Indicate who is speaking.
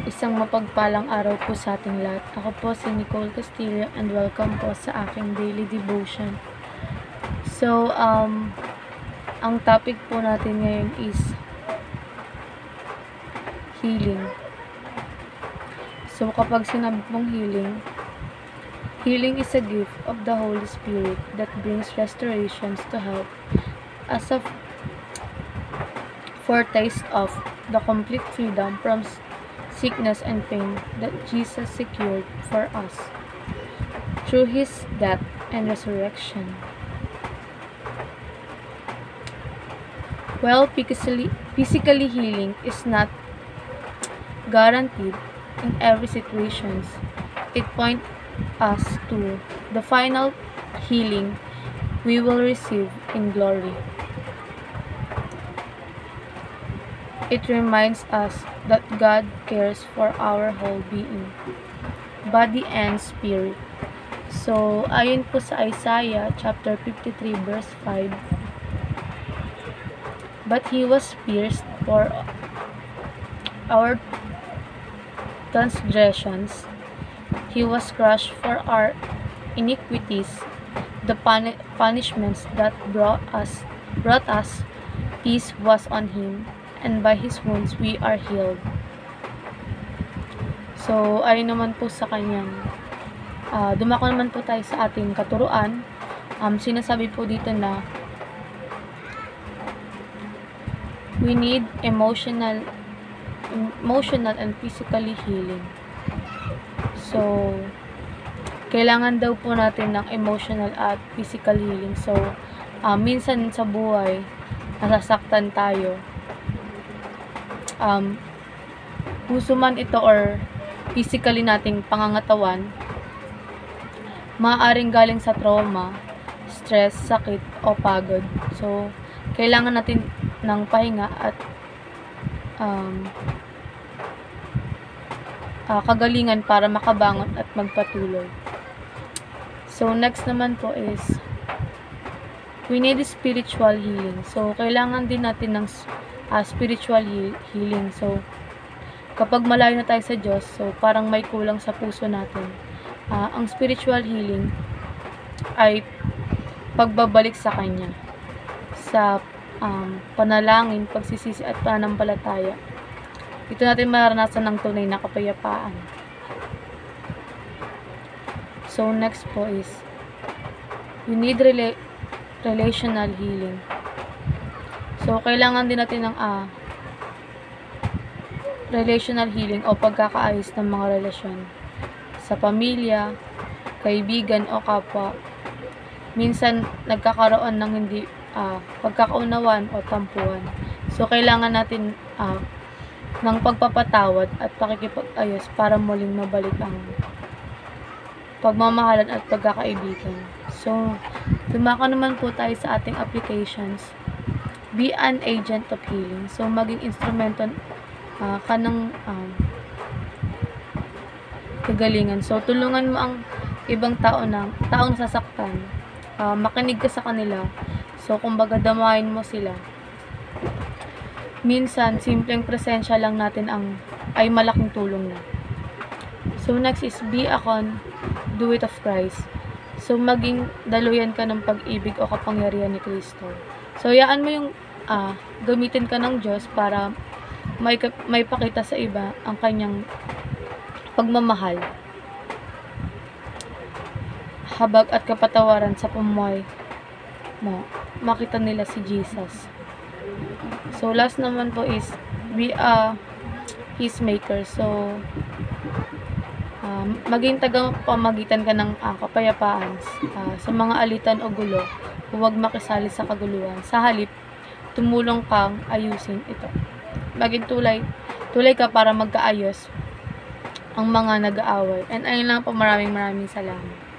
Speaker 1: Isang mapagpalang araw po sa ating lahat. Ako po si Nicole Castillo and welcome po sa aking daily devotion. So, ang topic po natin ngayon is healing. So, kapag sinabi pong healing is a gift of the Holy Spirit that brings restorations to health as a foretaste of the complete freedom from sickness and pain that Jesus secured for us through His death and resurrection. While physically healing is not guaranteed in every situation, it points us to the final healing we will receive in glory. It reminds us that God cares for our whole being, body and spirit. So, ayon po sa Isaiah chapter 53 verse 5, but He was pierced for our transgressions, He was crushed for our iniquities. The punishments that brought us peace was on Him, and by His wounds we are healed. So, ayon naman po sa kanyang, dumako naman po tayo sa ating katuruan. Sinasabi po dito na we need emotional and physically healing. So, kailangan daw po natin ng emotional at physical healing. So, minsan sa buhay, nasasaktan tayo. Puso man ito or physically nating pangangatawan, maaaring galing sa trauma, stress, sakit, o pagod. So, kailangan natin ng pahinga at kagalingan para makabangon at magpatuloy. So, next naman po is we need spiritual healing. So, kailangan din natin ng spiritual healing. So, kapag malayo na tayo sa Diyos, so parang may kulang sa puso natin. Ang spiritual healing ay pagbabalik sa Kanya, sa panalangin, pagsisisi at pananampalataya. Ito natin maranasan ng tunay na kapayapaan. So, next po is we need relational healing. So, kailangan din natin ng relational healing o pagkakaayos ng mga relasyon sa pamilya, kaibigan o kapwa. Minsan, nagkakaroon ng hindi pagkakaunawan o tampuhan. So, kailangan natin ng pagpapatawad at pakikipag-ayos para muling mabalik ang pagmamahalan at pagkakaibigan. So, dumako naman po tayo sa ating applications. Be an agent of healing. So, maging instrumento ka ng kagalingan. So, tulungan mo ang ibang taong nasasaktan. Makinig ka sa kanila. So, kumbaga, damahin mo sila. Minsan, simpleng presensya lang natin ay malaking tulong na. So, next is be a conduit of Christ. So, maging daluyan ka ng pag-ibig o kapangyarihan ni Kristo. So, yaan mo yung gamitin ka ng Diyos para may pakita sa iba ang kanyang pagmamahal, habag at kapatawaran sa pamuhay mo. Makita nila si Jesus. So, last naman po is be a peacemaker. So, maging tagapamagitan ka ng kapayapaan sa mga alitan o gulo. Huwag makisali sa kaguluhan. Sa halip, tumulong kang ayusin ito. Maging tulay ka para magkaayos ang mga nag-aaway. And ayun lang po, maraming salamat.